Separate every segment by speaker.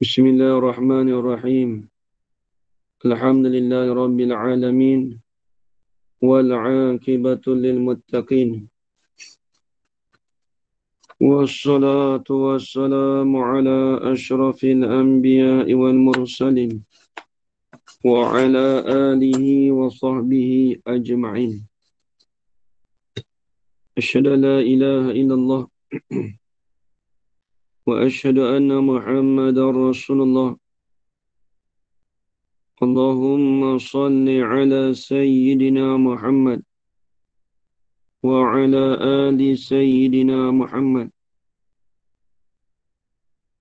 Speaker 1: Bismillahirrahmanirrahim. Alhamdulillahi rabbil alamin wal 'aqibatu lil muttaqin. Wassalatu wassalamu ala asyrafil anbiya'i wal mursalin wa ala alihi wa sahbihi ajma'in. Asyhadu an la ilaha illallah wa asyhadu anna Muhammadar Rasulullah. Allahumma salli ala sayyidina Muhammad وعلى آل سيدنا محمد.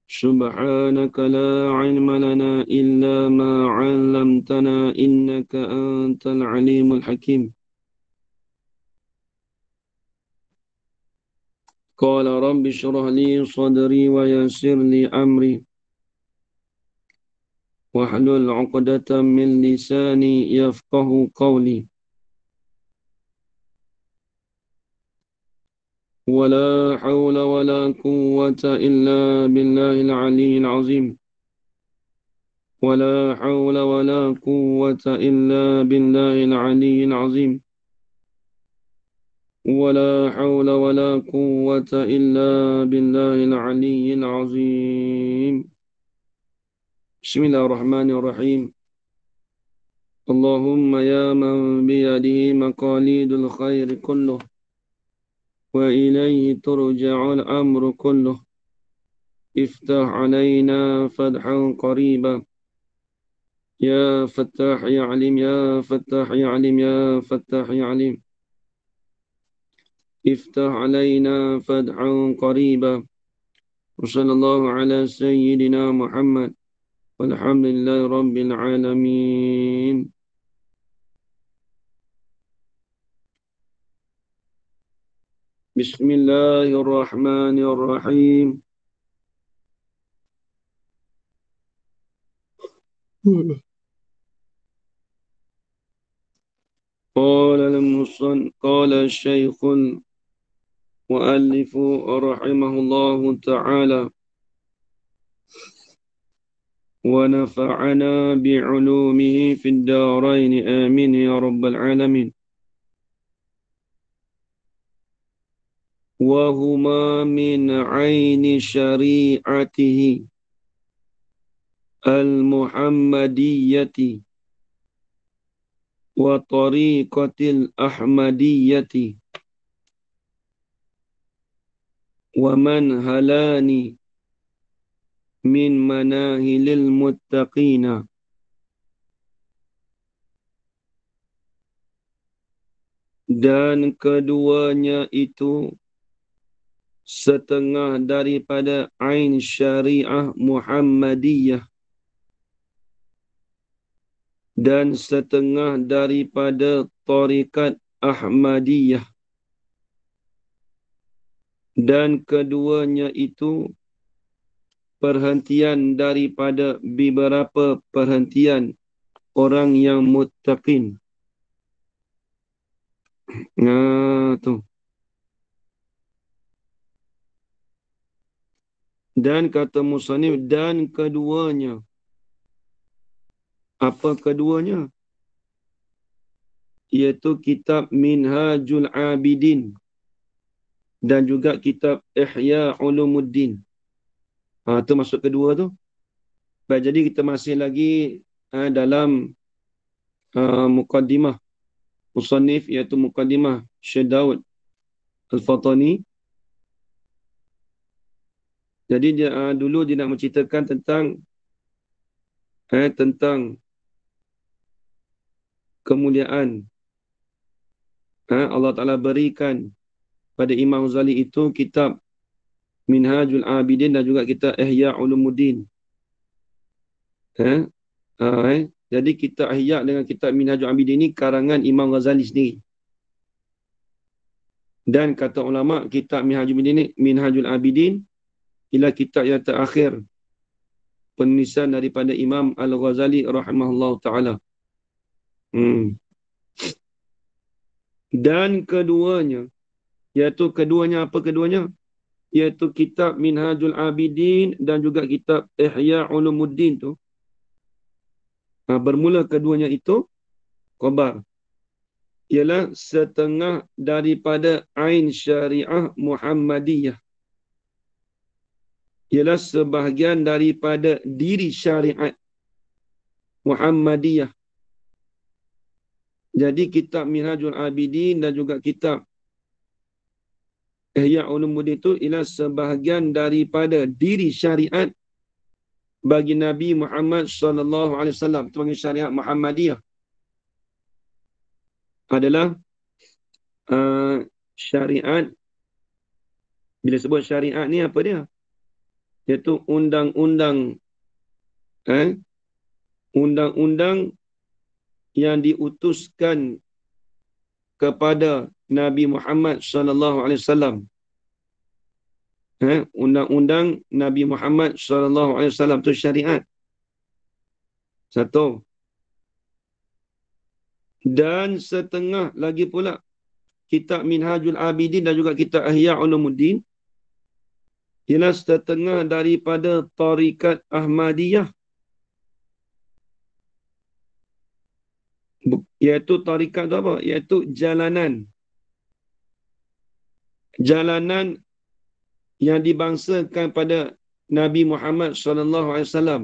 Speaker 1: سبحانك لا علم لنا إلا ما علمتنا إنك أنت العليم الحكيم. قال رب اشرح لي صدري ويسر لي أمري واحلل عقدة من لساني يفقه قولي. ولا حول ولا قوة إلا بالله العلي العظيم. ولا حول ولا قوة إلا بالله العلي العظيم. ولا حول ولا قوة إلا بالله العلي العظيم. بسم الله الرحمن الرحيم. اللهم يا من بيده مقاليد الخير كله وإليه ترجع الأمر كله افتح علينا فتحا قريبا يا فتاح يا عليم يا فتاح يا عليم يا فتاح يا عليم افتح علينا فتحا قريبا. وصلى الله على سيدنا محمد والحمد لله رب العالمين. بسم الله الرحمن الرحيم. قال الشيخ المؤلف رحمه الله تعالى ونفعنا بعلومه في الدارين آمين يا رب العالمين. وهما من عين شريعته المحمدية وطريقة الأحمدية ومنهلان min manahilil muttaqina. Dan keduanya itu setengah daripada ain syariah Muhammadiyah dan setengah daripada tarikat Ahmadiyah. Dan keduanya itu perhentian daripada beberapa perhentian orang yang muttaqin. Nah, tu. Dan kata musannif, dan keduanya. Apa keduanya? Iaitu kitab Minhajul Abidin dan juga kitab Ihya Ulumuddin. Itu masuk kedua tu. Baik, jadi kita masih lagi dalam muqaddimah musannif, iaitu muqaddimah Syekh Daud Al-Fatani. Jadi dia dulu dia nak menceritakan tentang kemuliaan Allah Ta'ala berikan pada Imam Ghazali itu kitab Minhajul Abidin dan juga kitab Ihya Ulumuddin. Jadi kitab Ihya dengan kitab Minhajul Abidin ini karangan Imam Ghazali sendiri. Dan kata ulama, kitab Minhajul Abidin ialah kitab yang terakhir penulisan daripada Imam Al-Ghazali rahimahullah ta'ala. Dan keduanya, iaitu keduanya apa keduanya? iaitu kitab Minhajul Abidin dan juga kitab Ihya Ulumuddin tu. Bermula keduanya itu khabar. Ialah setengah daripada Ain Syariah Muhammadiyah. Ialah sebahagian daripada diri syariat Muhammadiyah. Jadi kitab Minhajul Abidin dan juga kitab Ihya Ulumuddin itu ialah sebahagian daripada diri syariat bagi Nabi Muhammad sallallahu alaihi wasallam. Itu panggil syariat Muhammadiyah. Adalah syariat. Bila sebut syariat ni apa dia? Iaitu undang-undang undang-undang yang diutuskan kepada Nabi Muhammad sallallahu alaihi wasallam. Undang-undang Nabi Muhammad sallallahu alaihi wasallam tu syariat. Satu. Dan setengah lagi pula kitab Minhajul Abidin dan juga kitab Ihya Ulumuddin ialah setengah daripada tarikat Ahmadiyah. Iaitu tarikat tu apa? Iaitu jalanan. Jalanan yang dibangsakan pada Nabi Muhammad sallallahu alaihi wasallam.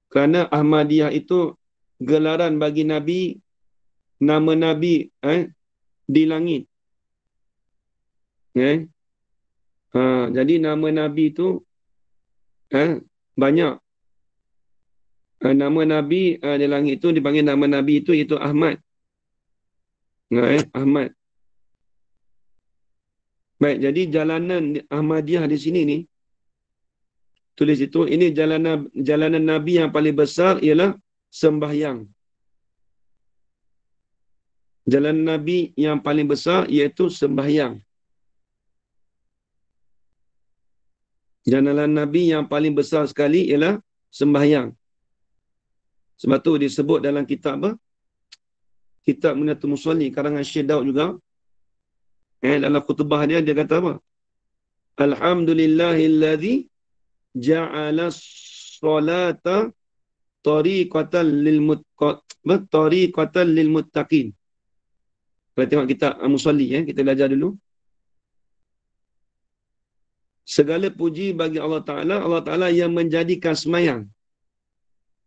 Speaker 1: Kerana Ahmadiyah itu gelaran bagi Nabi, nama Nabi di langit. Jadi nama Nabi itu banyak. Nama Nabi di langit itu dipanggil nama Nabi itu iaitu Ahmad. Ahmad. Baik, jadi jalanan Ahmadiyah di sini ni, tulis itu, ini jalanan Nabi yang paling besar ialah sembahyang. Jalan Nabi yang paling besar iaitu sembahyang. Jalan Nabi yang paling besar sekali ialah sembahyang. Sebab tu disebut dalam kitab apa? Kitab Munatul Musalli, karangan Syekh Daud juga. Dalam khutbah dia kata apa? Alhamdulillahillazi ja'ala salata tariqatan lil muttaqin. Kalau tengok kitab Musalli, kita belajar dulu. Segala puji bagi Allah Ta'ala yang menjadikan semayang.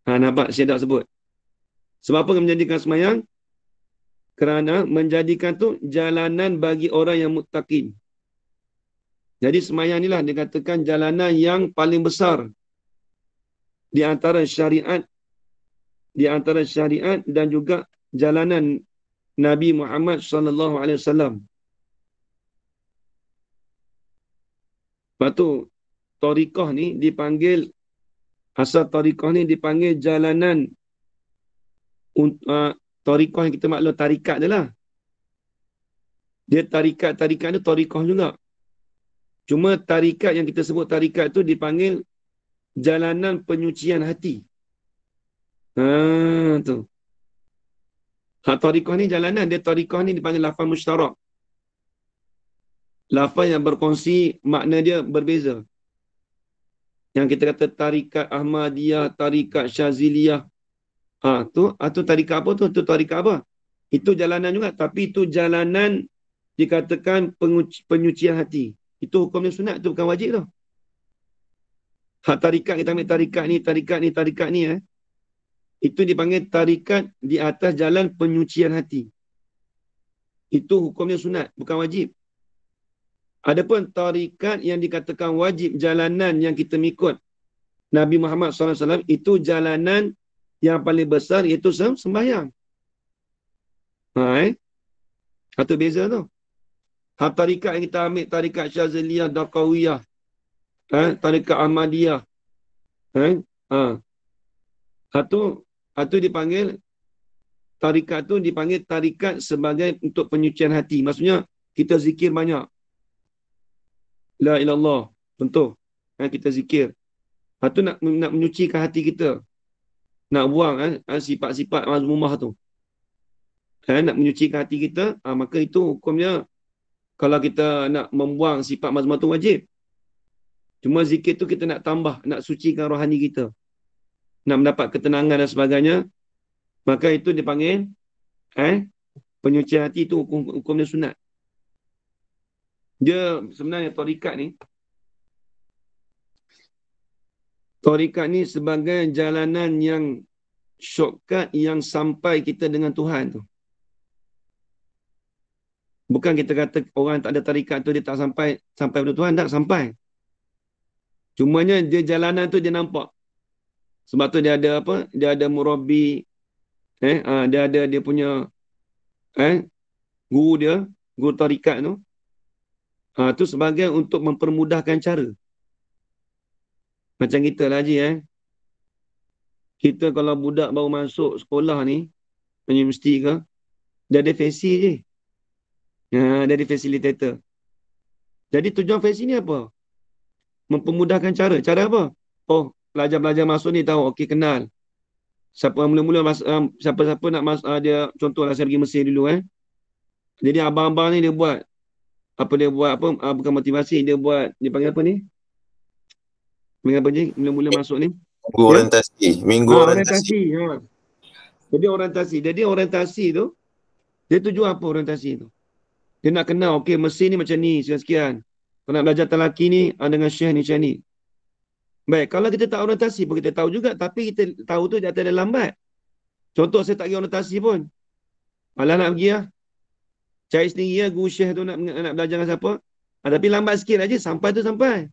Speaker 1: Nampak Syekh Daud sebut. Sebab apa menjadikan semayang? Kerana menjadikan tu jalanan bagi orang yang muttaqin. Jadi semayang inilah dikatakan jalanan yang paling besar di antara syariat dan juga jalanan Nabi Muhammad sallallahu alaihi wasallam. Lepas tu tariqah ni dipanggil, asal tariqah ni dipanggil jalanan tariqah yang kita maklum tarikat je lah. Dia tarikat tu tariqah juga. Cuma tarikat yang kita sebut tarikat tu dipanggil jalanan penyucian hati. Tu. Tariqah ni jalanan, dia tariqah ni dipanggil lafaz musytarak. Lafaz yang berkongsi makna dia berbeza. Yang kita kata tarikat Ahmadiyah, tarikat Syaziliyah. Tu tarikat apa tu? Tu tarikat apa? Itu jalanan juga, tapi itu jalanan dikatakan penyucian hati. Itu hukumnya sunat, itu bukan wajib tu. Tarikat, kita ambil tarikat ni. Itu dipanggil tarikat di atas jalan penyucian hati. Itu hukumnya sunat, bukan wajib. Adapun tarikat yang dikatakan wajib, jalanan yang kita mengikut Nabi Muhammad SAW, itu jalanan yang paling besar, iaitu sembahyang. Itu beza tu. Tarikat yang kita ambil, tarikat Syaziliyah, Daqawiyah, tarikat Ahmadiyah. Itu dipanggil, tarikat tu dipanggil tarikat sebagai untuk penyucian hati. Maksudnya, kita zikir banyak. La ilallah. Contoh. Kita zikir. Itu nak menyucikan hati kita. Nak buang sifat-sifat mazmumah tu. Nak menyucikan hati kita, maka itu hukumnya Kalau kita nak membuang sifat mazmum tu wajib. Cuma zikir tu kita nak tambah, nak sucikan rohani kita. Nak mendapat ketenangan dan sebagainya. Maka itu dipanggil penyucian hati itu hukumnya sunat. Dia sebenarnya tarikat ni sebagai jalanan yang shortcut yang sampai kita dengan Tuhan tu. Bukan kita kata orang tak ada tarikat tu dia tak sampai pada Tuhan, tak sampai. Cumanya dia jalanan tu dia nampak. Sebab tu dia ada apa? Dia ada murabbi, dia ada dia punya guru dia, guru tarikat tu. Tu sebagai untuk mempermudahkan cara. Macam kita lah Haji, kita kalau budak baru masuk sekolah ni, universiti ke, dia ada fesi je. Dia ada facilitator. Jadi tujuan fesi ni apa? Mempermudahkan cara. Cara apa? Oh, pelajar-pelajar masuk ni tahu, okey kenal. Siapa mula-mula siapa-siapa nak masuk, dia contohlah saya pergi Mesir dulu. Jadi abang-abang ni dia buat bukan motivasi, dia panggil apa ni? Panggil apa je? Mula-mula masuk ni.
Speaker 2: Minggu orientasi. Minggu orientasi.
Speaker 1: Jadi orientasi tu, dia tujuan apa orientasi tu? Dia nak kenal, okey Mesir ni macam ni, sekian-sekian. Kalau nak belajar talaki ni, dengan syekh ni macam ni. Baik, kalau kita tak orientasi pun kita tahu juga, tapi kita tahu tu dia ada lambat. Contoh saya tak pergi orientasi pun. Malah nak pergi lah. Cari sendiri lah, guru syekh tu nak belajar dengan siapa. Tapi lambat sikit aja sampai tu sampai.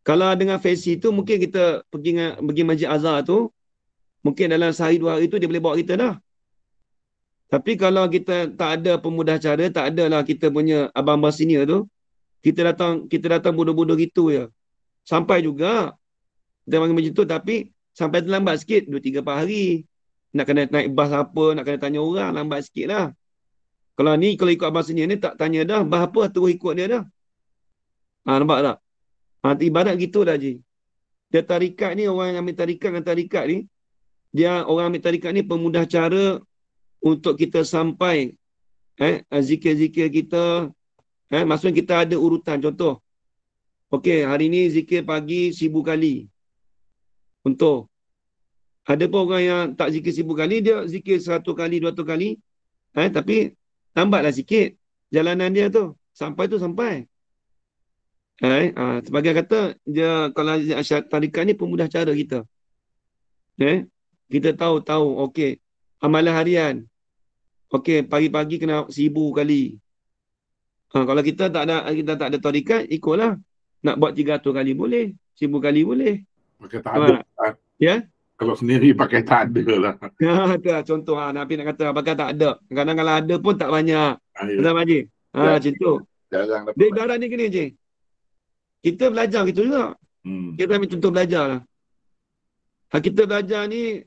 Speaker 1: Kalau dengan fesi tu, mungkin kita pergi Masjid Azhar tu, mungkin dalam sehari 2 hari tu dia boleh bawa kita dah. Tapi kalau kita tak ada pemudah cara, tak ada lah kita punya abang-abang senior tu, kita datang bodoh-bodoh gitu ya. Sampai juga, kita panggil macam tu, tapi sampai terlambat sikit, 2-3 hari. Nak kena naik bas apa, nak kena tanya orang, lambat sikit lah. Kalau ikut abang senior ni, tak tanya dah, bas apa, terus ikut dia dah. Nampak tak? Ibarat gitu dah je. Dia tarikat ni, orang yang ambil tarikat dengan tarikat ni, orang ambil tarikat ni pemudah cara untuk kita sampai zikir-zikir kita. Maksudnya kita ada urutan. Contoh, okey, hari ni zikir pagi 1000 kali. Contoh, ada pun orang yang tak zikir 1000 kali, dia zikir 100 kali, 200 kali. Tapi lambatlah sikit jalanan dia tu. Sampai tu sampai. Sebagai kata, dia kalau tarikat ni pemudah cara kita. Kita tahu, okey, amalan harian. Okey, pagi-pagi kena 1000 kali. Kalau kita tak ada tarikat, ikutlah. Nak buat 300 kali boleh. 1000 kali boleh.
Speaker 3: Pakai tak ada.
Speaker 1: Ya?
Speaker 3: Kalau sendiri pakai tak ada lah.
Speaker 1: Tu lah contoh. Nabi nak kata pakai tak ada. Kadang kalau ada pun tak banyak. Betul Pak Haji? Macam tu. Dia ibarat ni gini je. Kita belajar gitu juga. Kita ambil contoh belajar lah. Kita belajar ni,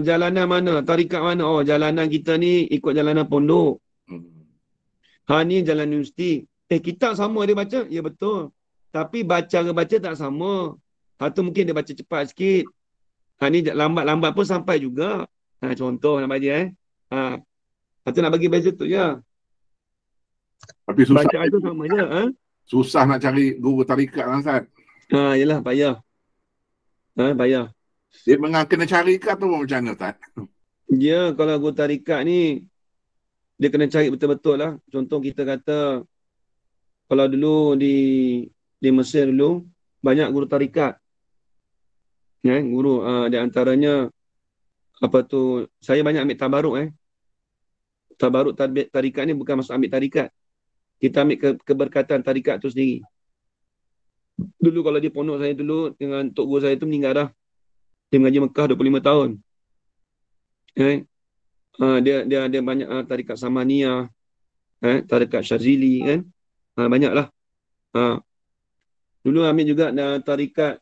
Speaker 1: jalanan mana, tarikat mana. Oh, jalanan kita ni ikut jalanan pondok. Ni jalan universiti. Kitab sama dia baca? Ya betul. Tapi baca tak sama. Tu mungkin dia baca cepat sikit. Ni lambat-lambat pun sampai juga. Contoh nak bagi tu nak bagi beza tu je.
Speaker 3: Tapi susah.
Speaker 1: Bacaan tu sama je.
Speaker 3: Susah nak cari guru tarikat lah Ustaz.
Speaker 1: Yelah, payah. Payah.
Speaker 3: Dia kena cari ke atau macam mana Ustaz?
Speaker 1: Dia kalau guru tarikat ni, dia kena cari betul-betul lah. Contoh kita kata, kalau dulu di Mesir dulu, banyak guru tarikat. Guru, di antaranya, saya banyak ambil tabaruk. Tabaruk tarikat ni bukan maksud ambil tarikat. Kita ambil keberkatan tarikat tu sendiri. Dulu kalau di pondok saya dulu, dengan tok guru saya tu meninggal dah. Dia mengaji Mekah 25 tahun. Dia ada banyak tarikat Samaniyah, tarikat Syazili kan. Banyaklah. Dulu ambil juga tarikat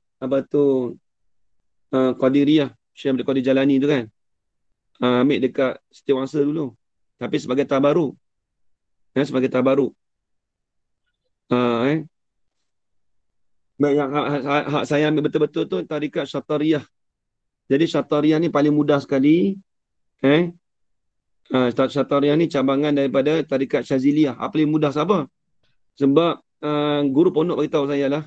Speaker 1: Qadiriyah, Syekh Abdul Qadir Jalani tu kan. Ambil dekat Setiawangsa dulu. Tapi sebagai tabaruk. Sebagai tabaruk. Baik, yang hak saya ambil betul-betul tu tarikat Syatariyah. Jadi Syatariyah ni paling mudah sekali. Syatariah ni cabangan daripada tarikat Syaziliyah. Apa yang mudah siapa? Sebab guru pondok beritahu saya lah.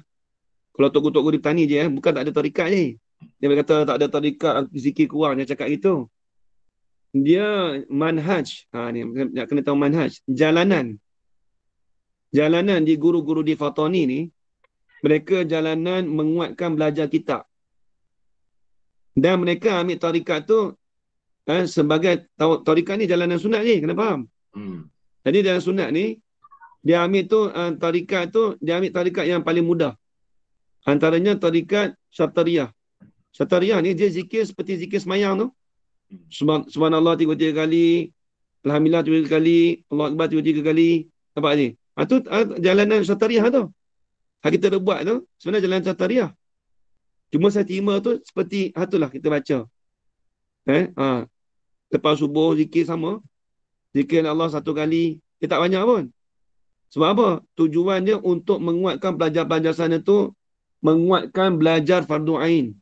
Speaker 1: Kalau tokok-tokok di tani je, bukan tak ada tarikat ni. Dia berkata tak ada tarikat, zikir kurang. Dia cakap gitu. Dia manhaj. Ni nak kena tahu manhaj. Jalanan di guru-guru di Fatani ni, mereka jalanan menguatkan belajar kitab. Dan mereka ambil tarikat tu sebagai tarikat ni jalanan sunat ni. Kena faham? Jadi dalam sunat ni, dia ambil tu tarikat tu, dia ambil tarikat yang paling mudah. Antaranya tarikat Syatariah. Syatariah ni dia zikir seperti zikir semayang tu. Subhanallah 33 kali, Alhamdulillah 33 kali, Allah Akbar 33 kali. Nampak ni? Itu jalanan Syatariah tu. Kita dah buat tu, sebenarnya jalanan Syatariah. Cuma saya terima tu seperti itulah kita baca. Lepas subuh zikir sama. Zikir Allah 1 kali. Dia tak banyak pun. Sebab apa? Tujuan dia untuk menguatkan pelajar-pelajar sana tu, menguatkan belajar fardu ain.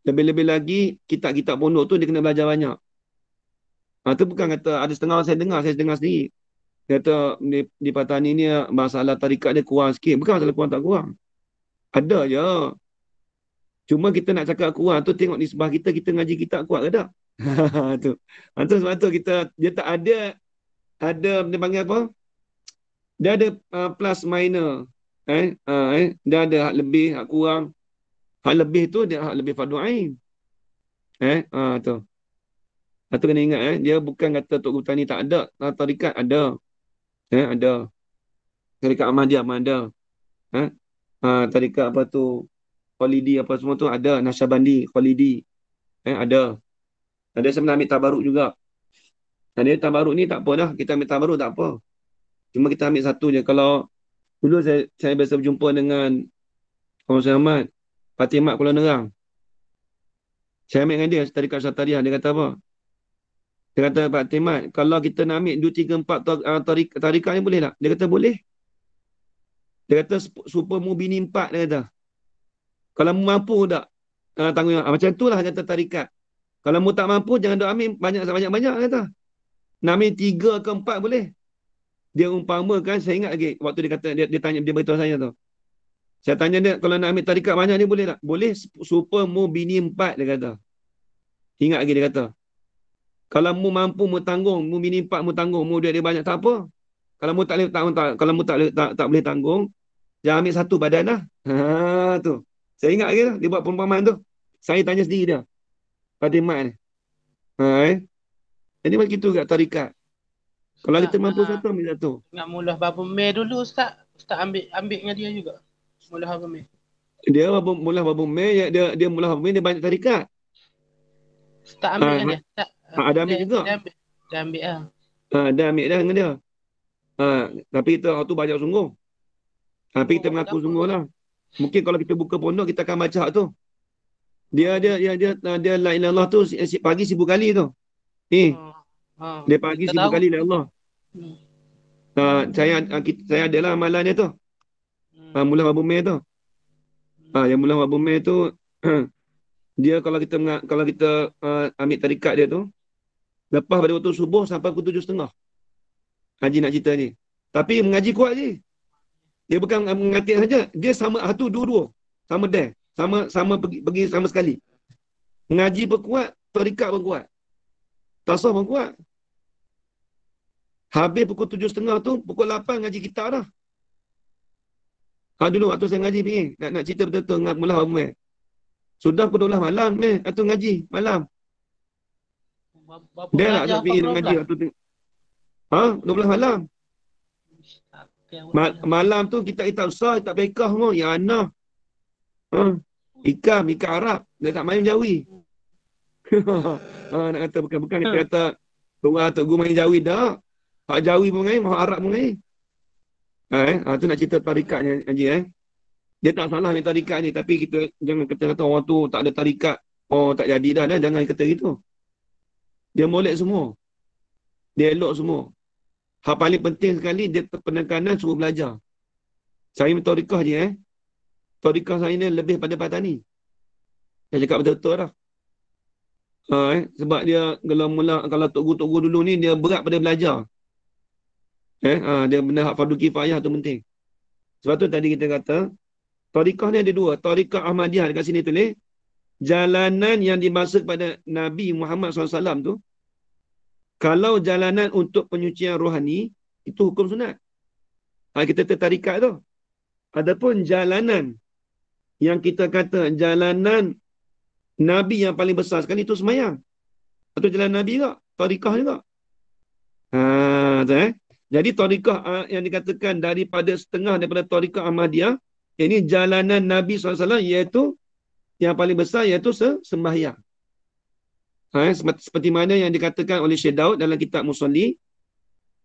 Speaker 1: Lebih-lebih lagi, kitab-kitab pondok tu dia kena belajar banyak. Itu bukan kata, ada setengah saya dengar sendiri. Dia kata, di Patani ni masalah tarikat dia kurang sikit. Bukan masalah kurang tak kurang. Ada je. Cuma kita nak cakap kurang tu, tengok nisbah kita ngaji kitab kuat ke tak? Tu. Sebab tu dia tak ada, dia panggil apa? Dia ada plus minor. Dia ada hak lebih, hak kurang. Hak lebih tu dia hak lebih fardu ain. Tu. Itu kena ingat dia bukan kata Tok Guru Tani tak ada, tarikat ada. Ada. Tarikat Ahmadiyah ada. Tarikat apa tu? Khalidi apa semua tu ada, Nasyabandi, Khalidi. Ada. Ada sebenarnya ambil tabaruk juga. Dia tabaruk ni tak apa dah, kita ambil tabaruk tak apa. Cuma kita ambil satu je. Kalau dulu saya biasa berjumpa dengan Orang Ahmad Fatimah Kuala Nerang. Saya ambil dengan dia tarikat Syatariah. Dia kata apa? Dia kata, Pak Timat, kalau kita nak ambil 2, 3, 4 tarikat ni boleh tak? Dia kata boleh. Dia kata super mu bini 4 dia kata. Kalau mu mampu tak tanggung macam itulah kata tarikat. Kalau mu tak mampu jangan duk ambil banyak-banyak kata. Nak ambil 3 ke 4 boleh. Dia umpamakan, saya ingat lagi waktu dia kata dia tanya, dia beritahu saya tu. Saya tanya dia, kalau nak ambil tarikat banyak ni boleh tak? Boleh, super mu bini 4 dia kata. Ingat lagi dia kata. Kalau mu mampu mu tanggung, mu bini 4 mu tanggung, mu duit dia banyak tak apa. Kalau mu tak boleh tanggung, jangan ambil satu badan lah. Tu. Saya ingat lagi dia buat perumpamaan tu. Saya tanya sendiri dia. Fatimah ni. Jadi begitu kat tarikat. Kalau kita mampu satu, ambil satu.
Speaker 4: Nak mula Bapa Meh dulu Ustaz. Ustaz ambil dengan dia juga. Mula Bapa Meh.
Speaker 1: Dia mula Bapa Meh, dia mula Bapa Meh, dia banyak tarikat.
Speaker 4: Ustaz ambil dengan dia. Ustaz.
Speaker 1: Ada ambil juga.
Speaker 4: Dia ambil lah.
Speaker 1: Dia ambil dah dengan dia. Tapi kita tu banyak sungguh. Tapi kita mengaku sungguh lah. Mungkin kalau kita buka pondok, kita akan baca tu. Dia la ilallah tu pagi 1000 kali tu. Dia pagi 1000 kali la Allah. Saya adalah amalan dia tu. Mula Abu Meh tu. Yang mula Abu Meh tu dia kalau kita ambil tarikat dia tu, lepas pada waktu subuh sampai pukul 7.30. Haji nak cerita ni. Tapi mengaji kuat je. Dia bukan mengatik saja. Dia sama tu dua-dua. Sama dia. Sama pergi sama sekali. Mengaji pun kuat, tarikat pun kuat. Tasawuf pun kuat. Habis pukul 7.30 tu, pukul 8 ngaji kitab dah. Dulu waktu saya ngaji pergi. Nak cerita betul-betul dengan Mullah Abu Meh. Sudah pukul 12 malam ni, atau ngaji malam. Dia nak pergi ngaji waktu tu. 12 malam. Malam tu kita usah, kita bekah semua. Ya Anah. Ikam Arab. Dia tak main Jawi. Nak kata bukan kita kata Tok Guru main Jawi dah. Hak Jawi pun main, hak Arab pun main. Tu nak cerita tarikatnya Haji. Dia tak salah ni tarikat ni, tapi kita jangan kata orang tu tak ada tarikat. Tak jadi dah. Jangan kata gitu. Dia molek semua. Dia elok semua. Hal paling penting sekali, dia penekanan suruh belajar. Saya tarikah je Tarikah saya ni lebih pada Patani. Saya cakap betul-betul dah. Sebab dia kalau tok guru dulu ni dia berat pada belajar. Dia benda hak fardu kifayah tu penting. Sebab tu tadi kita kata tariqah ni ada dua. Tariqah Ahmadiyah dekat sini tulis jalanan yang dimaksud pada Nabi Muhammad SAW tu, kalau jalanan untuk penyucian rohani itu hukum sunat. Kita tarikat tu. Adapun jalanan yang kita kata jalanan Nabi yang paling besar sekali itu semayang. Atau jalan Nabi juga. Tariqah juga. Jadi tariqah yang dikatakan daripada setengah daripada tariqah Ahmadiyah, ini jalanan Nabi SAW iaitu yang paling besar iaitu sembahyang. Seperti mana yang dikatakan oleh Syekh Daud dalam kitab Musalli.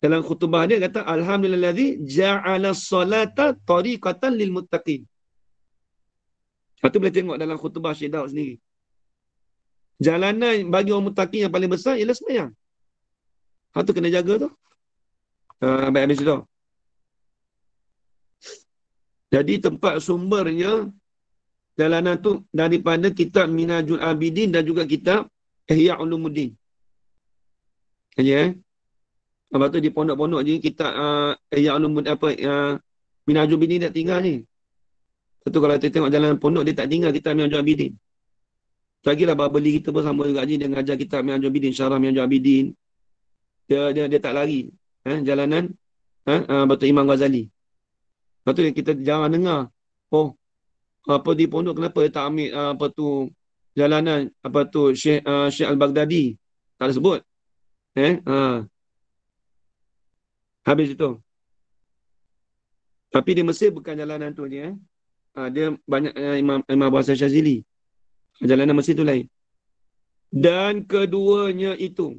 Speaker 1: Dalam khutbah dia kata alhamdulillazi ja'ala salata tariqatan lil muttaqin. Itu boleh tengok dalam khutbah Syekh Daud sendiri. Jalanan bagi orang muttaqin yang paling besar ialah sembahyang. Itu kena jaga tu. Baik habis tu. Jadi tempat sumbernya jalanan tu daripada kitab Minhajul Abidin dan juga kitab Ihya Ulumuddin. Lepas tu di pondok-pondok je kitab Ihya Ulumuddin Minhajul Abidin tak tinggal ni. Tentu kalau kita tengok jalan pondok dia tak tinggal kitab Minhajul Abidin. Lagilah beli kita pun sama juga je dia ngajar kitab Minhajul Abidin, Syarah Minhajul Abidin. Dia tak lari. Jalanan Batu Imam Ghazali. Lepas tu kita jangan dengar. Di pondok kenapa dia tak ambil jalanan Syekh Al-Baghdadi. Tak ada sebut. Habis itu. Tapi di Mesir bukan jalanan tu je. Dia banyak Imam Abu Hasan Syazili. Jalanan Mesir tu lain. Dan keduanya itu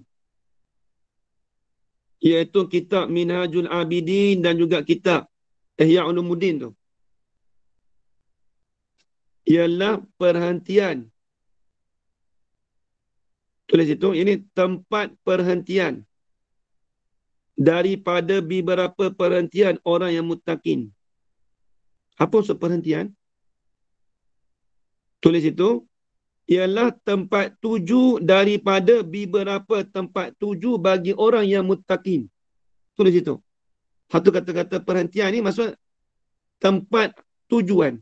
Speaker 1: iaitu kitab Minhajul Abidin dan juga kitab Ihya Ulumuddin tu ialah perhentian. Tulis itu, ini tempat perhentian daripada beberapa perhentian orang yang muttaqin. Apa maksud perhentian? Tulis itu, ialah tempat tuju daripada beberapa tempat tuju bagi orang yang muttaqin. Tulis itu. Satu kata-kata perhentian ni maksud tempat tujuan.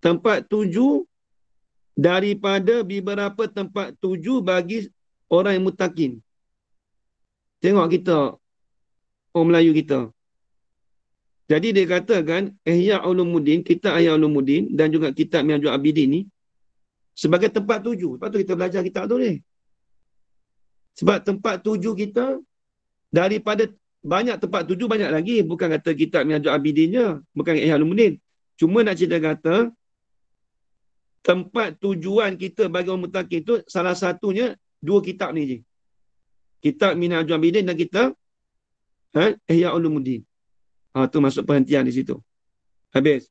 Speaker 1: Tempat tuju daripada beberapa tempat tuju bagi orang yang muttaqin. Tengok kita, orang Melayu kita. Jadi dia katakan Ihya Ulumuddin, kitab Ihya Ulumuddin dan juga kitab Minhajul Abidin ni sebagai tempat tuju. Lepas tu kita belajar kitab tu ni. Sebab tempat tuju kita daripada banyak tempat tuju banyak lagi. Bukan kata kitab Minhajul Abidin je. Bukan Ihya Ulumuddin. Cuma nak cerita kata tempat tujuan kita bagi orang muttaqin tu salah satunya dua kitab ni je. Kitab Minhajul Abidin dan kitab Ihya Ulumuddin. Tu masuk perhentian di situ. Habis.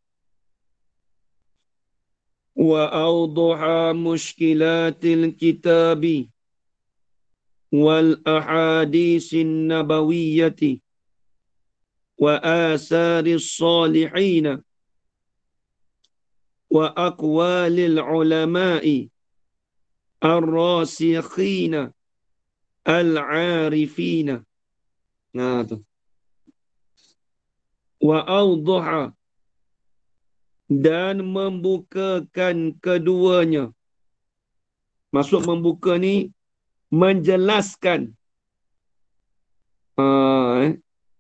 Speaker 1: Wa awduha mushkilatil kitabi wal ahadisin nabawiyyati wa asaris salihina wa aqwalil ulama'i ar-rasikhina al-arifina. Tu. Wa awduha dan membukakan keduanya. Maksud membuka ni menjelaskan.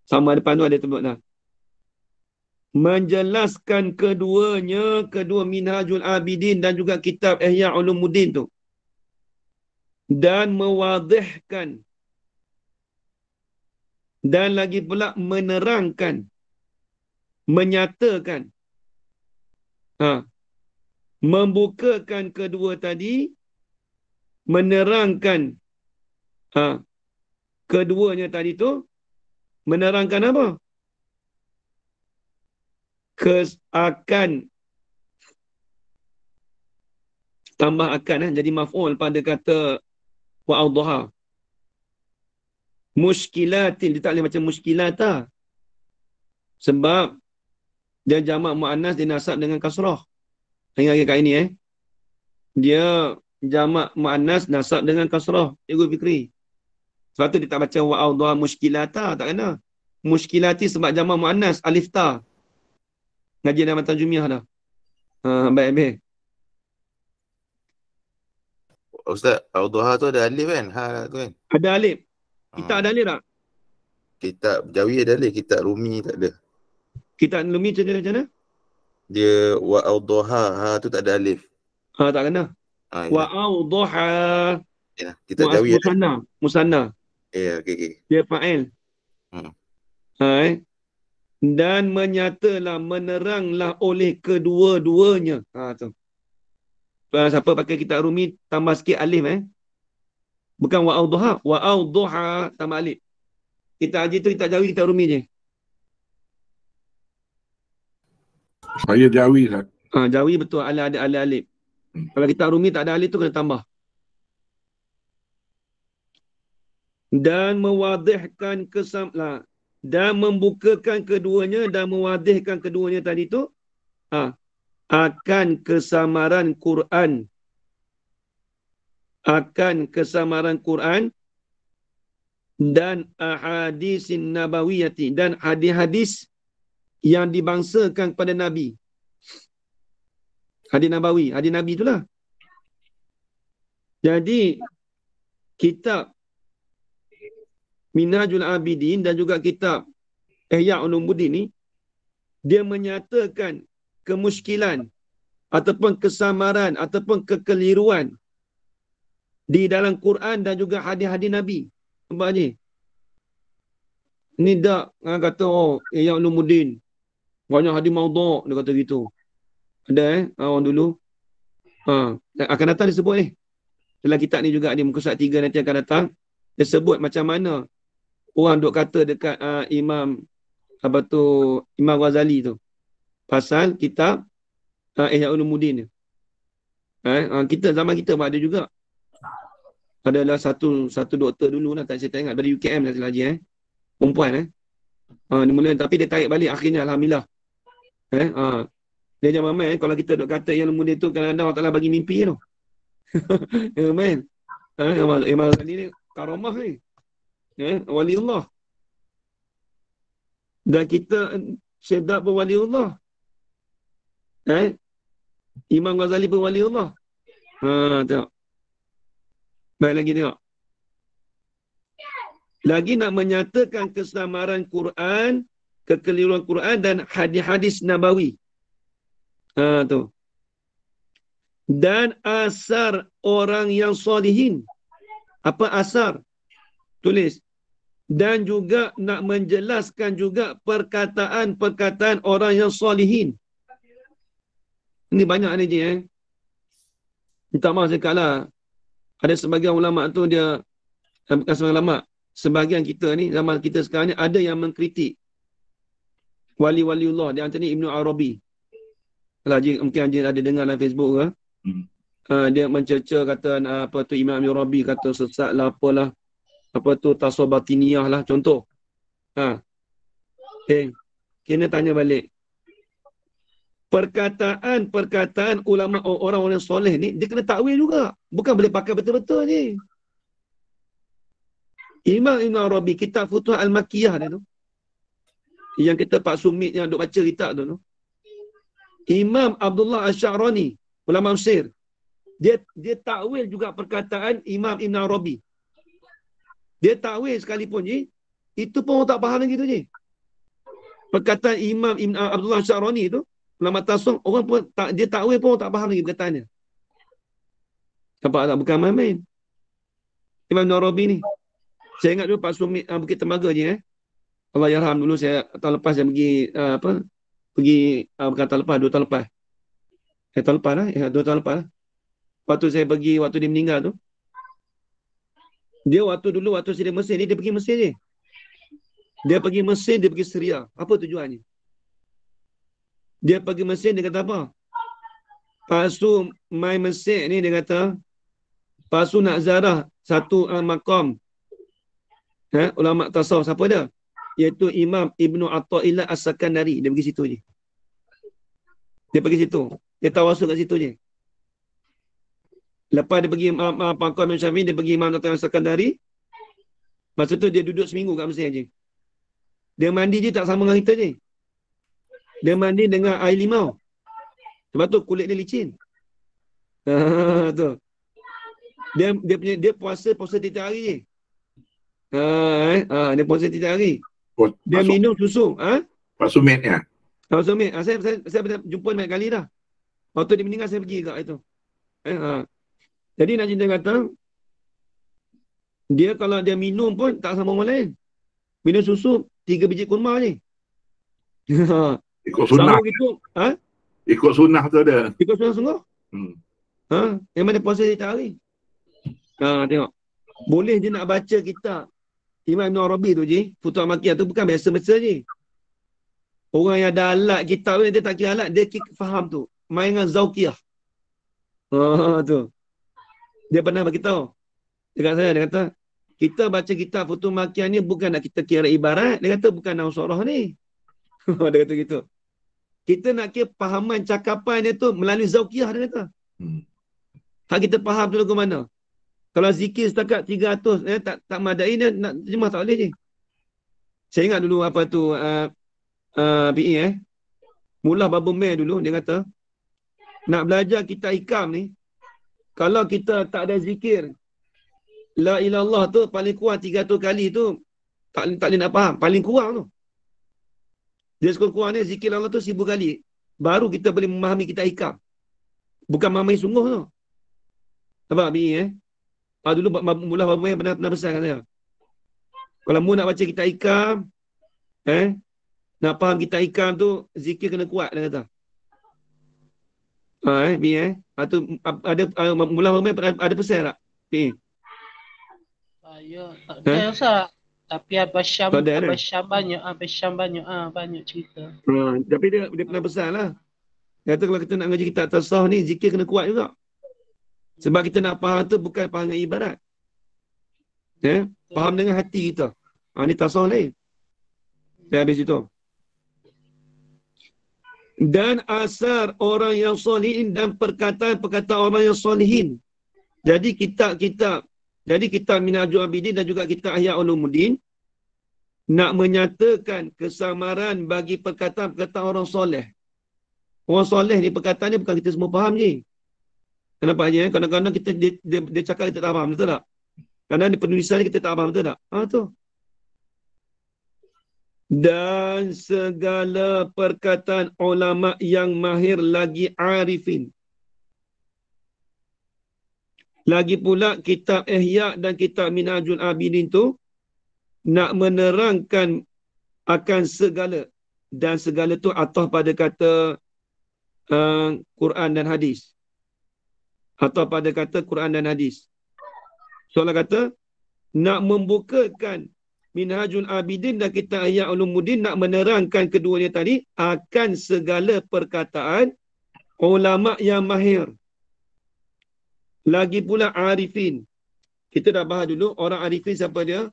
Speaker 1: Sama depan tu ada sebut dah. Menjelaskan keduanya, kedua Minhajul Abidin dan juga kitab Ihya Ulumuddin tu. Dan mewadihkan. Dan lagi pula menerangkan. Menyatakan. Membukakan kedua tadi, menerangkan keduanya tadi tu, menerangkan apa? Akan tambah akan jadi maf'ul pada kata wa'adhaha. Mushkilatin, dia tak boleh macam mushkilata. Sebab dia jamak muannas dinasab dengan kasrah. Ingat kat ini dia jamak muannas nasab dengan kasrah. Cikgu Fikri. Sebab tu dia tak baca wa awdha muskilata, tak kena. Muskilati sebab jamak muannas, alif ta. Ngaji dalam tarjumiah dah. Baik.
Speaker 2: Ustaz, Al-Duha tu ada alif kan? Tu kan?
Speaker 1: Ada alif. Kita ada alif tak?
Speaker 2: Kitab Jawi ada alif, kitab Rumi tak ada.
Speaker 1: Kita Lumi macam mana?
Speaker 2: Dia wa Al-Duha, tu tak ada alif.
Speaker 1: Tak kena. Wa
Speaker 2: Ya.
Speaker 1: awdaha.
Speaker 2: Ya, kitab Jawi ada.
Speaker 1: Musanna.
Speaker 2: Ya, okey.
Speaker 1: Dia fa'il.
Speaker 2: Hmm.
Speaker 1: Dan menyatalah, meneranglah oleh kedua-duanya. Tu. Siapa pakai kitab Rumi, tambah sikit alif. Bukan wa awdaha. Wa awdaha tambah alif. Kita haji tu, kita Jawi, kita Rumi je.
Speaker 3: Saya Jawi, Ustaz.
Speaker 1: Jawi betul, ada alif. Kalau kita Rumi tak ada alif tu kena tambah. Dan mewadihkan dan membukakan keduanya dan mewadihkan keduanya tadi tu akan kesamaran Quran. Akan kesamaran Quran dan ahadisin nabawiyati, dan hadis-hadis yang dibangsakan kepada Nabi. Hadis Nabawi, hadis Nabi itulah. Jadi kitab Minhajul Abidin dan juga kitab Ihya Ulumuddin ni, dia menyatakan kemuskilan ataupun kesamaran ataupun kekeliruan di dalam Quran dan juga hadis-hadis Nabi. Nampak ni? Ni tak kata Ihya Ulumuddin banyak hadis maudhu', dia kata gitu. Ada orang dulu. Akan datang disebut ni. Dalam kitab ni juga, di muka surat 3 nanti akan datang. Dia sebut macam mana orang duk kata dekat Imam Ghazali tu. Pasal kitab Ihya Ulumuddin ni. Kita zaman kita ada juga. Adalah satu doktor dulu lah, tak saya tak ingat, dari UKM lah lagi perempuan dia mula, tapi dia tarik balik akhirnya, alhamdulillah. Dia jangan main kalau kita duk kata yang Ulumuddin tu kadang-kadang Allah Ta'ala bagi mimpi tu. Main. Imam Ghazali ni karamah ni. Waliullah. Dan kita sedap pun waliullah. Imam Ghazali pun waliullah. Tengok. Baik lagi tengok. Lagi nak menyatakan kesamaran Quran, kekeliruan Quran dan hadis-hadis Nabawi. Tu. Dan asar orang yang solihin. Apa asar? Tulis. Dan juga nak menjelaskan juga perkataan-perkataan orang yang solihin. Ini banyak ni je. Minta maaf sekali lah. Ada sebagian ulama' tu dia, bukan sebagian ulama', sebagian kita ni, zaman kita sekarang ni, ada yang mengkritik wali-waliullah. Di antara ni Ibnu Arabi. Kalau mungkin Haji ada dengar dalam Facebook ke. Dia mencerca kata apa tu Imam Ibnu Arabi kata sesat lah, apalah. Apa tu tasawuf batiniyah lah, contoh. Kena tanya balik. Perkataan ulama orang-orang soleh ni, dia kena takwil juga. Bukan boleh pakai betul-betul ni. Imam Ibn Arabi, kitab Futuh Al-Makkiyah dia tu. Yang kita Pak Sumit yang duk baca kitab tu. Imam Abdullah Asy-Sya'rani, ulama Mesir. Dia takwil juga perkataan Imam Ibn Arabi. Dia takwil sekalipun je, itu pun orang tak faham lagi tu je. Perkataan Imam Abdullah Asy-Sya'rani tu, ulama tasawuf, orang pun dia takwil pun orang tak faham lagi perkataannya. Nampak tak? Bukan main-main. Imam Ibn Arabi ni. Saya ingat dulu Pak Sumit Bukit Tembaga je. Allah yarham, dulu saya tahun lepas saya pergi bukan tahun lepas, 2 tahun lepas. Tahun lepas lah, 2 tahun lepas lah. Waktu saya pergi, waktu dia meninggal tu. Dia waktu saya di Mesir ni, dia pergi Mesir je. Dia pergi Mesir, dia pergi Syria. Apa tujuannya? Dia pergi Mesir, dia kata apa? Pasu mai Mesir ni, dia kata, pasu nak zarah satu maqam. Ulama tasawuf, siapa dia? Iaitu Imam Ibnu Atha'illah As-Sakandari. Dia pergi situ je. Dia pergi situ. Dia tawasul kat situ je. Lepas dia pergi pangkuan Imam Syafi'i, dia pergi Imam Natawi Sekandari. Masa tu dia duduk seminggu kat Mesir je. Dia mandi je tak sama dengan kita je. Dia mandi dengan air limau. Sebab tu kulit dia licin. Tu. Dia puasa 3 hari je. Dia puasa 3 hari. Dia minum susu.
Speaker 3: Pak Sumit ya?
Speaker 1: Sumit. Saya pernah jumpa banyak kali dah. Waktu dia meninggal saya pergi kat itu. Jadi nak cerita kata, dia kalau dia minum pun tak sama orang lain. Minum susu 3 biji kurma je.
Speaker 3: Ikut sunnah.
Speaker 1: Gitu,
Speaker 3: Ikut sunnah tu ada.
Speaker 1: ikut sunnah sungguh. Memang dia puasa 3 hari. Tengok. Boleh je nak baca kitab Imam Ibn Arabi tu je, Futuhat Makkiyah tu bukan biasa-biasa je. Orang yang ada alat kitab ni, dia tak kira alat, dia faham tu. Main dengan Zawqiyah. Tu. Dia pernah beritahu dekat saya, dia kata, kita baca kitab Futuhat Makkiyah ni bukan nak kita kira ibarat. Dia kata bukan nausurah ni. Dia kata gitu. Kita nak kira pahaman cakapan dia tu melalui Zawqiyah, dia kata. Hak kita faham tu ke mana? Kalau zikir setakat 300, tak madai dia nak terjemah tak boleh je. Saya ingat dulu apa tu, PE Mullah Babu Meh dulu, dia kata, nak belajar kitab hikam ni, kalau kita tak ada zikir, La ilallah tu paling kurang 300 kali tu, tak boleh nak faham. Paling kurang tu. Dia sekurang-kurangnya zikir Allah tu 1000 kali. Baru kita boleh memahami kitab hikam. Bukan memahami sungguh tu. Nampak PE dulu Mullah Babu Meh pernah pesan kat saya. Kalau mu nak baca kitab hikam, nak faham kitab hikam tu, zikir kena kuat, dia kata. Tu ada Mullah Babu Meh ada pesan tak?
Speaker 4: Ya, tak ada Ustaz. Tapi Abang Syam banyak cerita.
Speaker 1: Tapi dia pernah pesan lah. Dia kata kalau kita nak ngaji kitab tasawuf ni, zikir kena kuat juga. Sebab kita nak faham tu bukan faham dengan ibarat. Faham dengan hati kita. Ni tasawuf lain. Saya habis itu. Dan asar orang yang solihin dan perkataan orang yang solihin. Jadi kitab Minhajul Abidin dan juga kitab Ihya Ulumuddin nak menyatakan kesamaran bagi perkataan orang soleh. Orang soleh ni perkataan ni bukan kita semua faham je. Kenapa je? Kadang-kadang dia cakap kita tak faham, betul tak? Kadang di penulisan kita tak faham, betul tak? Tu. Dan segala perkataan ulama yang mahir lagi arifin. Lagi pula kitab Ihya dan kitab Minhajul Abidin tu nak menerangkan akan segala. Dan segala tu atau pada kata Quran dan hadis. Atau pada kata Quran dan hadis. Soalan kata, nak membukakan Minhajul Abidin dan kitab Ihya Ulumuddin nak menerangkan keduanya tadi akan segala perkataan ulama yang mahir. Lagi pula arifin. Kita dah bahas dulu, orang arifin siapa dia?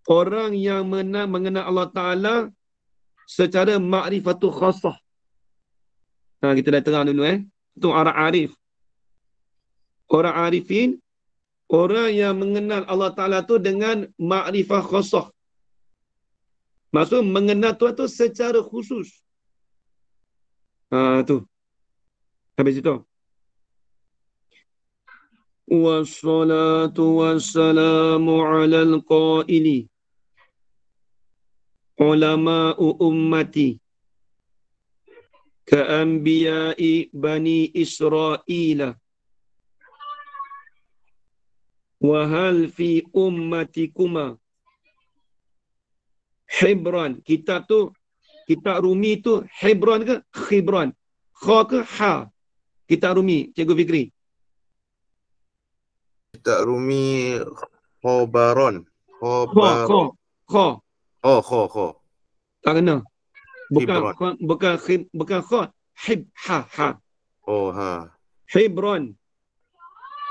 Speaker 1: Orang yang mengenal Allah Ta'ala secara ma'rifatul khasah. Kita dah terang dulu itu orang arif. Orang arifin, orang yang mengenal Allah Ta'ala tu dengan ma'rifah khasah. Maksud mengenal Tuhan tu secara khusus. Tu. Habis itu. Wassalatu wassalamu alal qaili. Ulama'u ummati. Ka'anbiya'i bani Isra'ila. Wahal fi ummatikuma Hibran. Kitab Rumi tu Hibran ke Khibran? Kha ke Ha? Kitab Rumi, Cikgu Fikri.
Speaker 2: Kitab Rumi Khobaron.
Speaker 1: Kha.
Speaker 2: Kho.
Speaker 1: Tak kena.
Speaker 2: Hibran.
Speaker 1: Bukan kha. Ha.
Speaker 2: Ha.
Speaker 1: Hibran.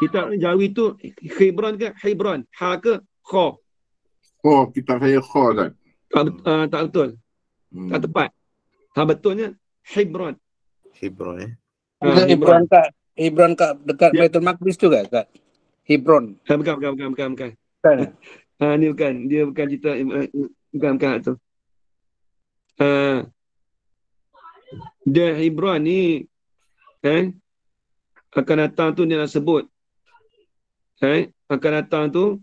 Speaker 1: Kitab Jawi tu Khibran ke Hibran? Ha ke Kha?
Speaker 3: Kitab saya kho kan.
Speaker 1: Tak betul. Tak tepat. Betulnya Hibran.
Speaker 2: Hibran
Speaker 5: Hibran tak Hebron dekat
Speaker 1: Ya.
Speaker 5: Baitul Maqdis tu kan? Kat Hebron.
Speaker 1: Bukan.
Speaker 5: Kan?
Speaker 1: Ni bukan. Dia bukan cerita. Bukan tu. Dia Hebron ni akan datang tu dia nak sebut. Akan datang tu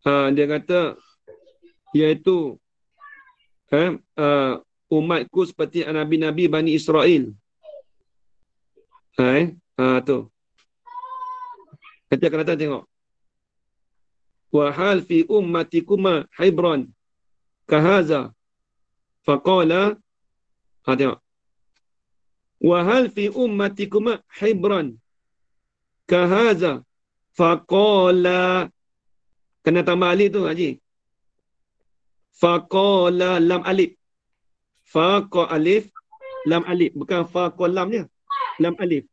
Speaker 1: dia kata iaitu umatku seperti nabi-nabi Bani Israel. Tu. Nanti akan datang tengok. Wa hal fi ummatikuma Hebron kahaza faqala tengok. Wa hal fi ummatikuma Hebron kahaza faqala, kena tambah alif tu Haji. Faqala lam alif. Faqa alif lam alif, bukan faqa lamnya. Lam alif.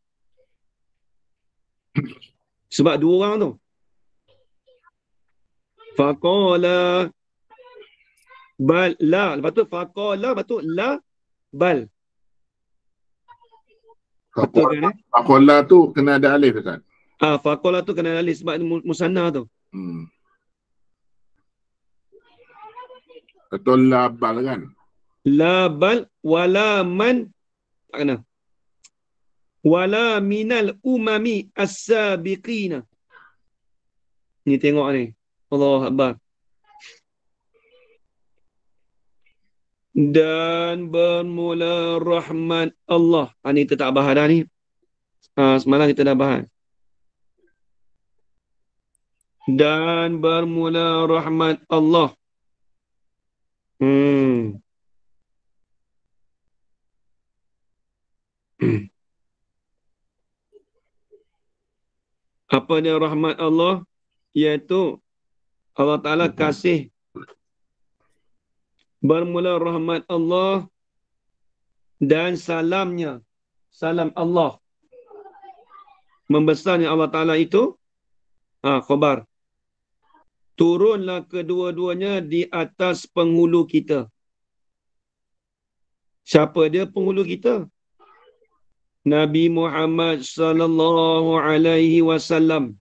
Speaker 1: Sebab dua orang tu. Faqala bal la, lepas tu faqala, lepas tu la bal. Betul kan
Speaker 3: Fakola tu kena ada alif kan?
Speaker 1: Faqala tu kena alif sebab musanna tu.
Speaker 3: Betul labal kan?
Speaker 1: La bal wala man, tak kena. Wala minal umami as-sabiqina. Ni tengok ni. Allahu Akbar. Dan bermula rahmat Allah. Ni kita tak bahas dah ni. Semalam kita dah bahas. Dan bermula rahmat Allah. Apa dia rahmat Allah? Iaitu Allah Ta'ala kasih. Bermula rahmat Allah dan salamnya. Salam Allah. Membesarnya Allah Ta'ala itu. Khabar. Turunlah kedua-duanya di atas penghulu kita. Siapa dia penghulu kita? Nabi Muhammad sallallahu alaihi wasallam.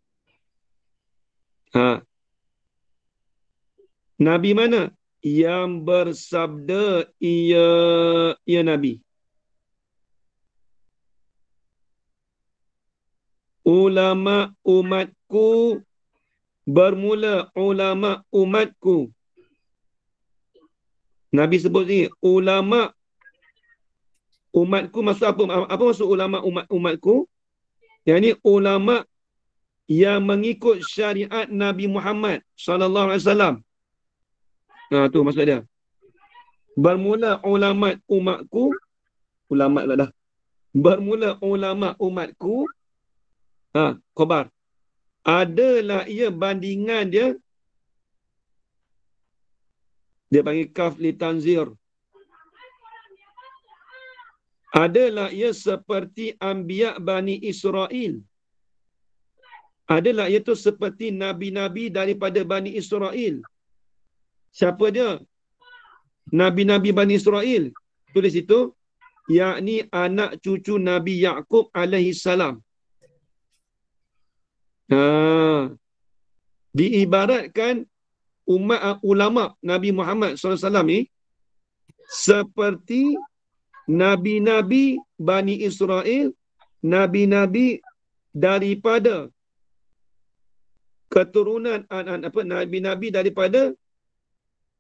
Speaker 1: Nabi mana? Yang bersabda ia Nabi. Ulama umatku, bermula ulama umatku. Nabi sebut ni ulama umatku. Maksud apa? Apa maksud ulama umatku? Yang ni ulama yang mengikut syariat Nabi Muhammad sallallahu alaihi wasallam. Tu maksud dia. Bermula ulama umatku, ulama lah dah. Bermula ulama umatku, khabar. Adalah ia bandingan dia. Dia panggil kaf li tanzir. Adalah ia seperti anbiya Bani Israel. Adalah iaitu seperti nabi-nabi daripada Bani Israel. Siapa dia? Nabi-nabi Bani Israel. Tulis itu. Yakni anak cucu Nabi Yaqub alaihi salam. Diibaratkan ulama Nabi Muhammad SAW ni seperti nabi-nabi Bani Israel, nabi-nabi daripada keturunan nabi-nabi daripada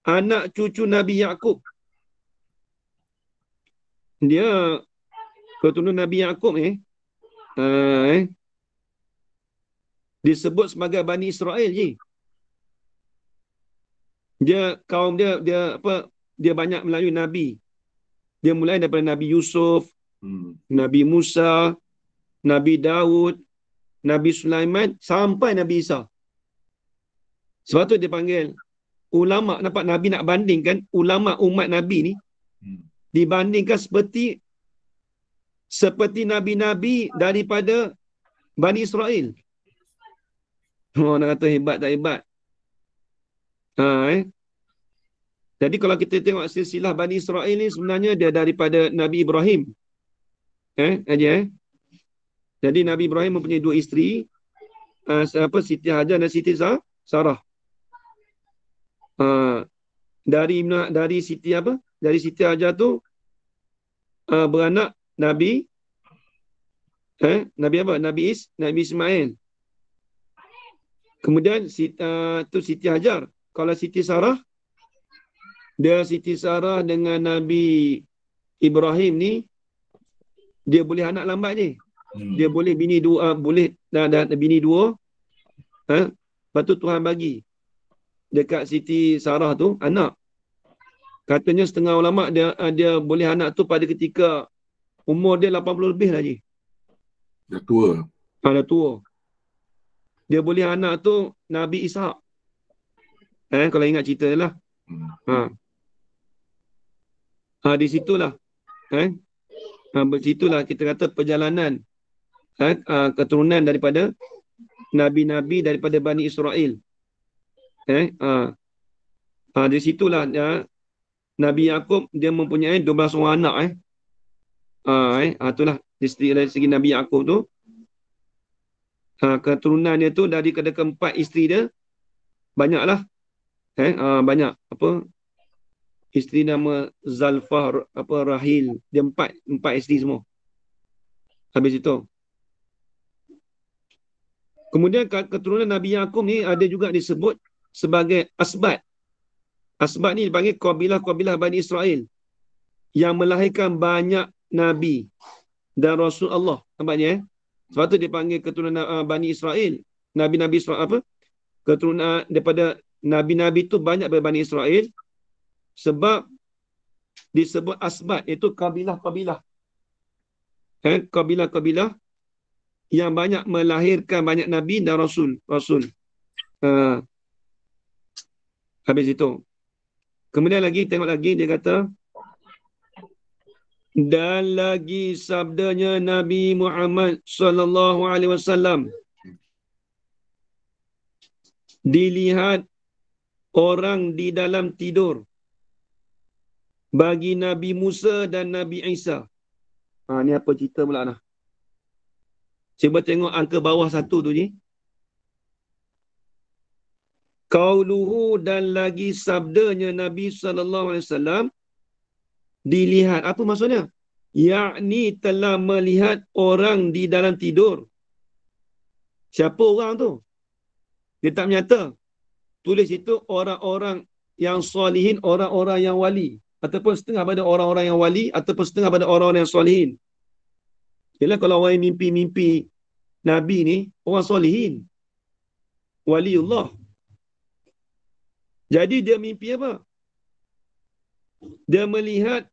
Speaker 1: anak cucu Nabi Yaqub. Dia keturunan Nabi Yaqub disebut sebagai Bani Israel je. Dia kaum dia dia banyak melalui nabi. Dia mulai daripada Nabi Yusuf, Nabi Musa, Nabi Daud, Nabi Sulaiman sampai Nabi Isa. Sebab tu dia panggil ulama. Nampak Nabi nak bandingkan ulama umat Nabi ni dibandingkan seperti nabi-nabi daripada Bani Israel. Nak kata hebat tak hebat. Jadi kalau kita tengok silsilah Bani Israel ni sebenarnya dia daripada Nabi Ibrahim. Jadi Nabi Ibrahim mempunyai 2 isteri, Siti Hajar dan Siti Sarah. Dari Siti Hajar tu beranak Nabi Nabi Ismail. Kemudian Siti Hajar. Kalau Siti Sarah, Siti Sarah dengan Nabi Ibrahim ni, dia boleh anak lambat ni. Dia boleh bini 2, boleh dah bini 2. Lepas tu Tuhan bagi dekat Siti Sarah tu anak. Katanya setengah ulama dia boleh anak tu pada ketika umur dia 80 lebih lagi.
Speaker 3: Dah tua.
Speaker 1: Dah tua. Dia boleh anak tu Nabi Ishak. Kalau ingat cerita lah. Di situlah. Situlah kita kata perjalanan keturunan daripada Nabi-Nabi daripada Bani Israel. Di situlah Nabi Yaqub dia mempunyai 12 orang anak. Itulah dari segi Nabi Yaqub tu. Keturunan dia tu dari keempat isteri dia banyaklah. Banyak. Isteri nama Zalfah, Rahil. Dia empat isteri semua. Habis itu. Kemudian keturunan Nabi Yaqub ni ada juga disebut sebagai asbat. Asbat ni dipanggil kabilah-kabilah Bani Israel yang melahirkan banyak Nabi dan Rasul Allah. Nampaknya sebab tu dipanggil keturunan Bani Israel. Nabi-Nabi Israel keturunan daripada Nabi-Nabi tu banyak daripada Bani Israel. Sebab disebut asbat, iaitu kabilah-kabilah. Kabilah-kabilah yang banyak melahirkan banyak Nabi dan Rasul. Habis itu. Kemudian lagi, tengok lagi, dia kata, dan lagi sabdanya Nabi Muhammad SAW, dilihat orang di dalam tidur bagi Nabi Musa dan Nabi Isa. Ni apa cerita pula nah? Cuba tengok angka bawah satu tu ni. Qauluhu, dan lagi sabdanya Nabi SAW, dilihat. Apa maksudnya? Yakni telah melihat orang di dalam tidur. Siapa orang tu? Dia tak menyata. Tulis itu orang-orang yang solihin, orang-orang yang wali. Ataupun setengah pada orang-orang yang wali, ataupun setengah pada orang-orang yang solihin. Yalah, kalau orang yang mimpi-mimpi Nabi ni, orang solihin. Waliullah. Jadi dia mimpi apa? Dia melihat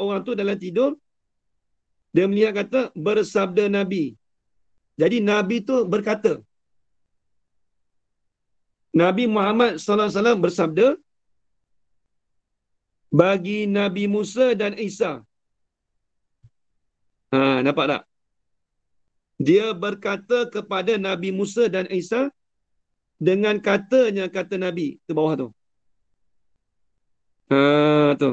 Speaker 1: orang tu dalam tidur. Dia melihat kata bersabda Nabi. Jadi Nabi tu berkata. Nabi Muhammad SAW bersabda bagi Nabi Musa dan Isa. Nampak tak? Dia berkata kepada Nabi Musa dan Isa dengan katanya kata Nabi. Ke bawah tu. Tu.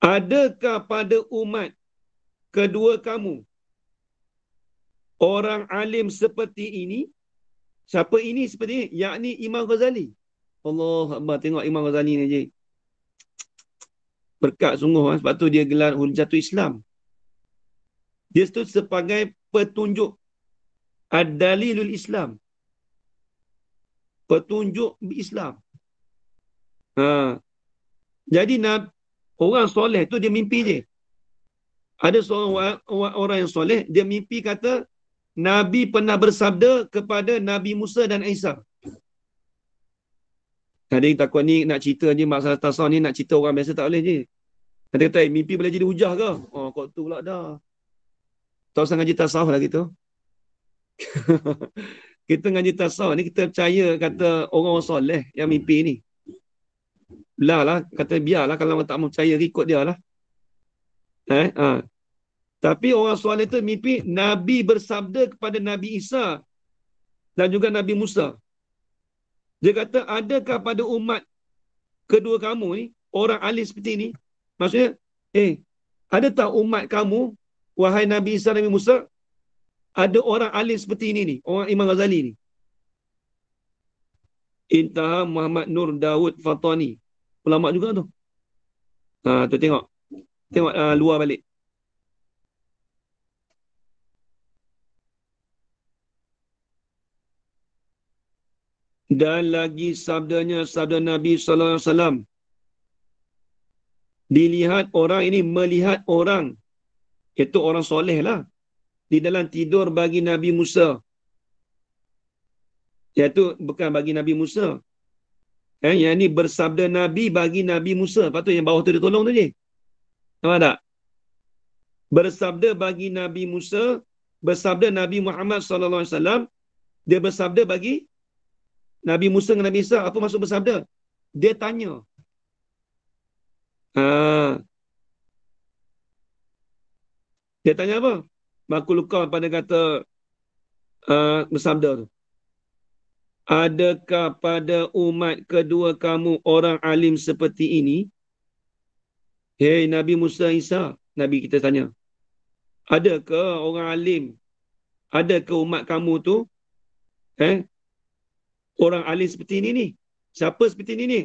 Speaker 1: Adakah pada umat kedua kamu orang alim seperti ini? Siapa ini seperti ini? Yakni Imam Ghazali. Allah Akbar, tengok Imam Ghazali ni je. Berkat sungguh. Sebab tu dia gelar Hujjatul Islam. Dia itu sebagai petunjuk Ad-Dalilul Islam. Petunjuk Islam. Jadi orang soleh tu dia mimpi je. Ada seorang orang yang soleh, dia mimpi kata Nabi pernah bersabda kepada Nabi Musa dan Isa. Ada yang takut ni nak cerita je masalah tasawuf ni, nak cerita orang biasa tak boleh je. Ada kata mimpi boleh jadi hujah ke? Kau tu pula dah. Tak usah ngaji tasawuf lah gitu. Kita ngaji tasawuf ni kita percaya kata orang soleh yang mimpi ni. Lah, kata biarlah kalau tak mau percaya ikut dia lah. Tapi orang soleh tu mimpi Nabi bersabda kepada Nabi Isa dan juga Nabi Musa. Dia kata, adakah pada umat kedua kamu ni orang alim seperti ni? Maksudnya, ada tak umat kamu, wahai Nabi Isa, Nabi Musa, ada orang alim seperti ini ni, orang Imam Ghazali ni. Intaha Muhammad Nur Daud Fatani. Ulama juga tu. Tu tengok. Tengok luar balik. Dan lagi sabdanya, sabda Nabi sallallahu alaihi wasallam. Dilihat orang ini, melihat orang, iaitu orang soleh lah, di dalam tidur bagi Nabi Musa. Iaitu bukan bagi Nabi Musa. Yang ni bersabda Nabi bagi Nabi Musa. Lepas tu yang bawah tu dia tolong tu je. Nampak tak? Bersabda bagi Nabi Musa, bersabda Nabi Muhammad sallallahu alaihi wasallam, dia bersabda bagi Nabi Musa dengan Nabi Isa. Apa maksud bersabda? Dia tanya. Dia tanya apa? Makulukah pada kata bersabda tu. Adakah pada umat kedua kamu orang alim seperti ini? Hei Nabi Musa Isa, Nabi kita tanya. Adakah orang alim? Adakah umat kamu tu? Orang alim seperti ini ni? Siapa seperti ini ni?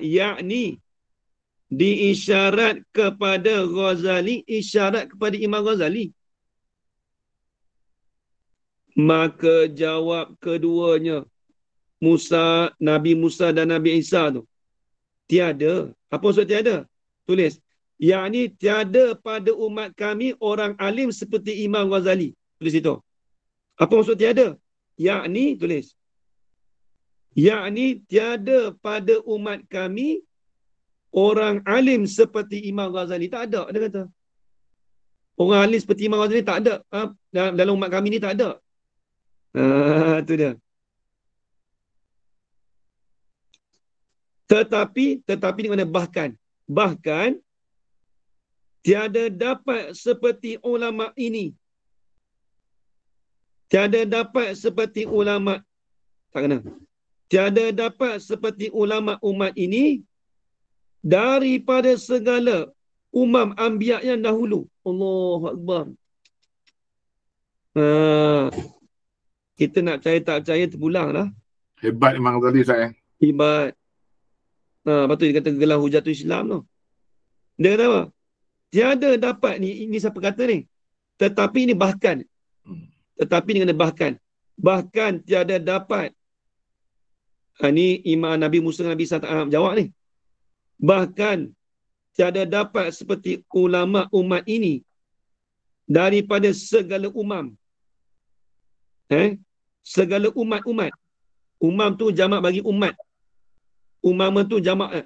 Speaker 1: Yakni diisyarat kepada Ghazali, isyarat kepada Imam Ghazali. Maka jawab keduanya, Nabi Musa dan Nabi Isa tu, tiada. Apa maksud tiada? Tulis, yakni tiada pada umat kami orang alim seperti Imam Ghazali. Tulis itu. Apa maksud tiada? Yakni, tulis, yakni tiada pada umat kami orang alim seperti Imam Ghazali. Tak ada, dia kata. Orang alim seperti Imam Ghazali tak ada. Dalam umat kami ni tak ada. Itu dia. Tetapi di mana bahkan tiada dapat seperti ulama ini. Tiada dapat seperti ulama. Tak kena. Tiada dapat seperti ulama umat ini daripada segala umam anbiya yang dahulu. Allahu Akbar. Kita nak percaya tak percaya terpulang lah.
Speaker 3: Hebat Imam Ghazali saya.
Speaker 1: Hebat. Lepas tu dia kata gelar hujatul Islam tu. Dia kata apa? Tiada dapat ni, ini siapa kata ni? Tetapi ini bahkan. Tetapi ni kena bahkan. Bahkan tiada dapat. Ni Imam Nabi Musa Nabi Isa jawab ni. Bahkan tiada dapat seperti ulama umat ini daripada segala umam. Segala umat-umat. Umam tu jamak bagi umat. Umam tu jamak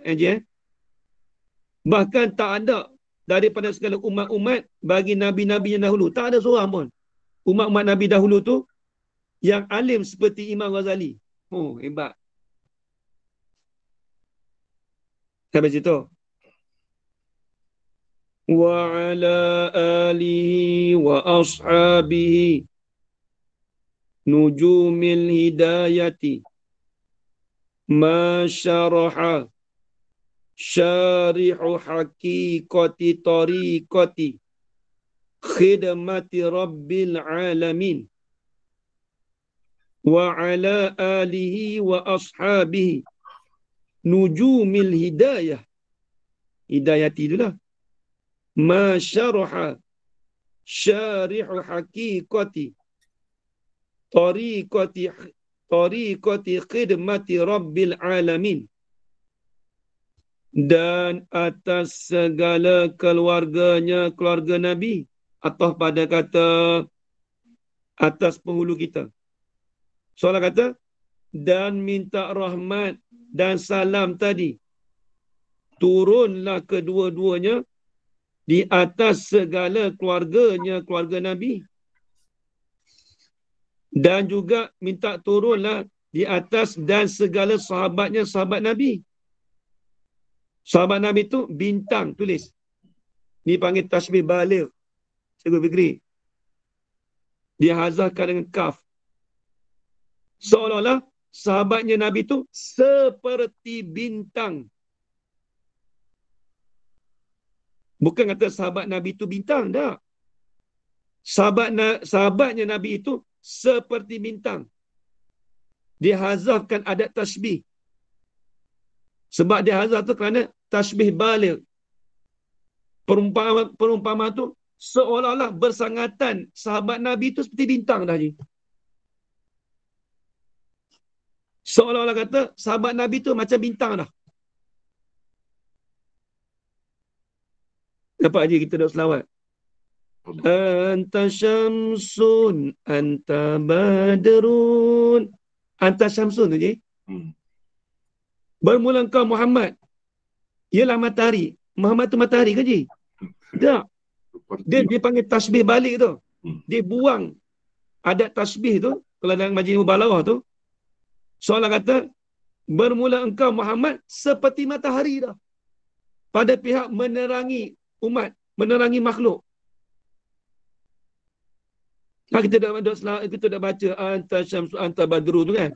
Speaker 1: bahkan tak ada daripada segala umat-umat bagi nabi-nabi yang dahulu. Tak ada seorang pun. Umat-umat Nabi dahulu tu yang alim seperti Imam Ghazali. Hebat. Sampai situ. Wa ala alihi wa ashabihi nujumil hidayati ma syaraha syarihu haqiqati tariqati khidmati rabbil alamin wa ala alihi wa ashabihi nujumil hidayah. Hidayati itulah. Ma syaraha syarihu haqiqati tariqati khidmati rabbil alamin. Dan atas segala keluarganya, keluarga Nabi, atau pada kata atas penghulu kita. Soalan kata, dan minta rahmat dan salam tadi turunlah kedua-duanya di atas segala keluarganya, keluarga Nabi. Dan juga minta turunlah di atas dan segala sahabatnya, sahabat Nabi. Sahabat Nabi tu bintang, tulis. Ni panggil tasbih baligh. Cikgu Fikri. Dia hazahkan dengan kaf. Seolah-olah sahabatnya Nabi tu seperti bintang. Bukan kata sahabat Nabi itu bintang, tak. Sahabatnya Nabi itu seperti bintang. Dia hazafkan adat tasbih. Sebab dia hazaf tu kerana tasbih baligh. Perumpamaan tu seolah-olah bersangatan sahabat Nabi itu seperti bintang dah je. Seolah-olah kata sahabat Nabi itu macam bintang dah. Dapat je kita dah selawat. Anta syamsun, anta badrun. Anta syamsun tu je. Bermula engkau Muhammad. Ialah matahari. Muhammad tu matahari ke je? Tak. Dia panggil tasbih balik tu. Dia buang adat tasbih tu. Kalau dalam majlis mubalaghah tu. Soalan kata, bermula engkau Muhammad seperti matahari dah. Pada pihak menerangi umat, menerangi makhluk. Kita dah baca anta syamsu anta badru tu kan.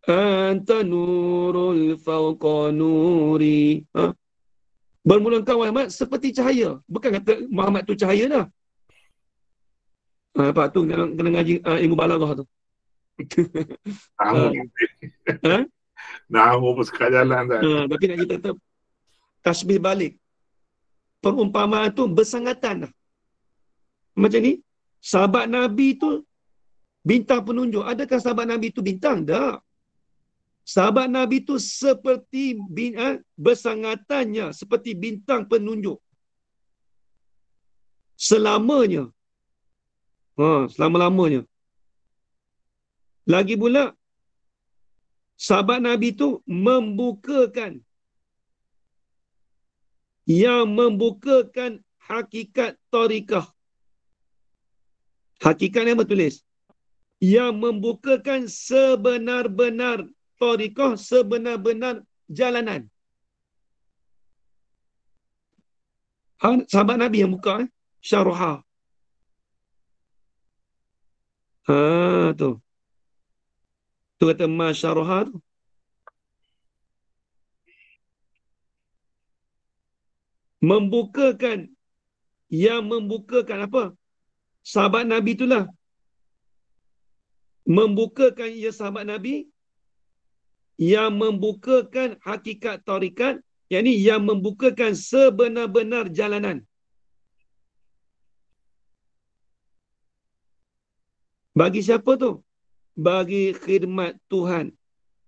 Speaker 1: Anta nurul fawqa nuri. Bermula engkau Muhammad seperti cahaya. Bukan kata Muhammad tu cahaya dah. Apa tu kena ngaji ilmu balaghah tu.
Speaker 3: Nama pun sekat jalan tak.
Speaker 1: Tapi nak kita kata tasbih balik. Perumpamaan tu bersangatan dah. Macam ni, sahabat Nabi tu bintang penunjuk. Adakah sahabat Nabi tu bintang? Tak. Sahabat Nabi tu seperti bersangatannya, seperti bintang penunjuk. Selamanya. Selama-lamanya. Lagi pula, sahabat Nabi tu membukakan hakikat tarikah. Hakikat yang bertulis. Yang membukakan sebenar-benar tarikah, sebenar-benar jalanan. Sahabat Nabi yang buka. Syarha. Tu. Tu kata masyarha tu. Yang membukakan apa? Sahabat Nabi itulah. Membukakan sahabat Nabi. Yang membukakan hakikat tarikat. Yang ni yang membukakan sebenar-benar jalanan. Bagi siapa tu? Bagi khidmat Tuhan.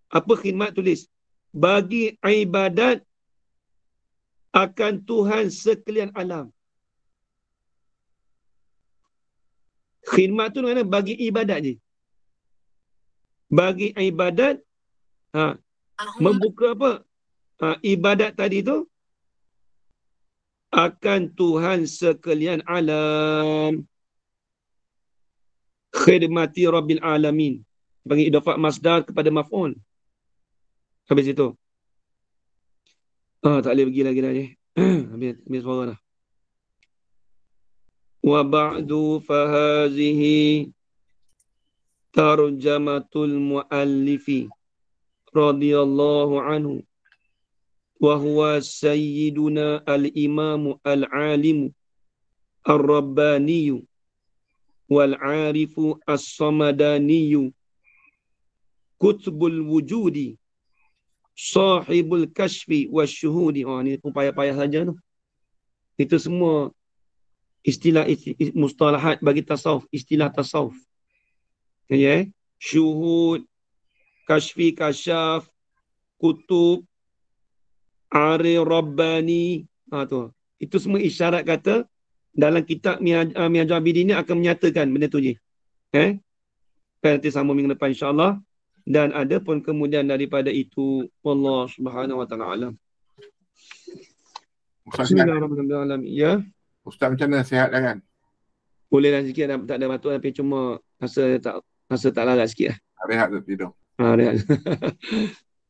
Speaker 1: Apa khidmat tulis? Bagi ibadat akan Tuhan sekalian alam. Khidmat tu mana? Bagi ibadat je. Bagi ibadat, membuka apa? Ibadat tadi tu akan Tuhan sekalian alam. Khidmati Rabbil Alamin. Bagi idafat masdar kepada maf'ul. Habis itu. Tak boleh pergi lagi dah je. Habis suara dah. Wa ba'du fahazihi tarjamatul muallifi radhiyallahu anhu wa huwa sayyiduna al-imamu al-alimu ar-rabbaniyu wal-arifu as-samadaniyu kutbul wujudi sahibul kashfi wasyuhudi. Ni pun payah-payah saja tu. Itu semua istilah mustalahat bagi tasawuf, istilah tasawuf. Syuhud, kashfi, kasyaf, kutub, ari rabbani. Tu. Itu semua isyarat kata dalam kitab Minhajul Abidin ni akan menyatakan benda tu je. Nanti sambung minggu depan insya-Allah. Dan ada pun kemudian daripada itu, Allah Subhanahu Wa Taala alam. Bismillahirrahmanirrahim. Ya.
Speaker 3: Ustaz macam mana, sihat dah kan?
Speaker 1: Boleh lah sikit, tak ada batuk tapi cuma rasa tak larat sikit lah.
Speaker 3: Rehat tu tidur.
Speaker 1: Rehat.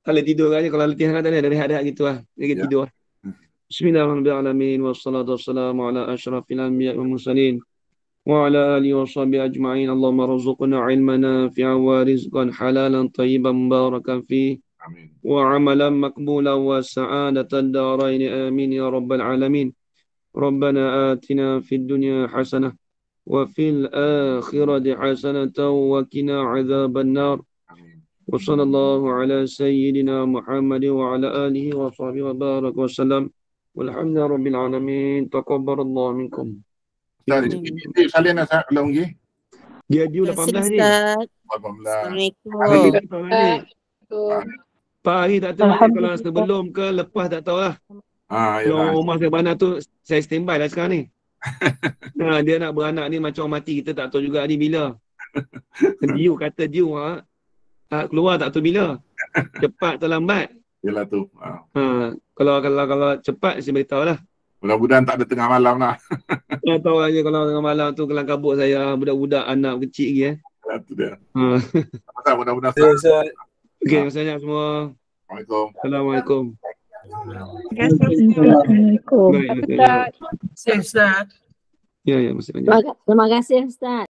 Speaker 1: Kalau tidur aja, kalau latihan kan tadi ada rehat gitu lah. Dia tidur. Bismillahirrahmanirrahim. Wassalatu wassalamu ala asyrafil anbiya wal mursalin. وعلى آله وصحبه أجمعين اللهم ارزقنا علما نافعا ورزقا حلالا طيبا مباركا فيه
Speaker 3: Amin.
Speaker 1: وعملا مقبولا وسعادة الدارين آمين يا رب العالمين. ربنا آتنا في الدنيا حسنة وفي الآخرة حسنة وقنا عذاب النار.
Speaker 3: Amin.
Speaker 1: وصلى الله على سيدنا محمد وعلى آله وصحبه وبارك وسلم والحمد لله رب العالمين. تقبل الله منكم.
Speaker 3: Ustaz, ini salin nak ulang lagi?
Speaker 1: Dia due
Speaker 6: Terima kasih
Speaker 1: 18 ni.
Speaker 6: Ustaz.
Speaker 3: 18.
Speaker 6: Assalamualaikum.
Speaker 1: Hari tak tahu ni. Pak hari tak tahu ni. Kalau
Speaker 6: Alhamdulillah.
Speaker 1: sebelum ke lepas tak tahu lah.
Speaker 3: Ya
Speaker 1: Kalau
Speaker 3: lah.
Speaker 1: rumah saya mana tu saya standby lah sekarang ni. Dia nak beranak ni macam orang mati, kita tak tahu juga ni bila. Diu kata diu keluar tak tahu bila. Cepat atau lambat.
Speaker 3: Yalah tu.
Speaker 1: Kalau cepat saya beritahu lah.
Speaker 3: Mudah-mudahan tak ada tengah malam lah.
Speaker 1: Saya tahu aja kalau tengah malam tu kelang kabut saya, budak-budak anak kecil lagi
Speaker 3: Itu dia.
Speaker 1: Ha.
Speaker 3: Mudah-mudahan.
Speaker 1: Okey, terima kasih banyak semua.
Speaker 3: Assalamualaikum.
Speaker 1: Assalamualaikum.
Speaker 6: Terima kasih. Assalamualaikum.
Speaker 1: Baik,
Speaker 7: Ustaz.
Speaker 1: ya, masih banyak.
Speaker 6: Terima kasih Ustaz.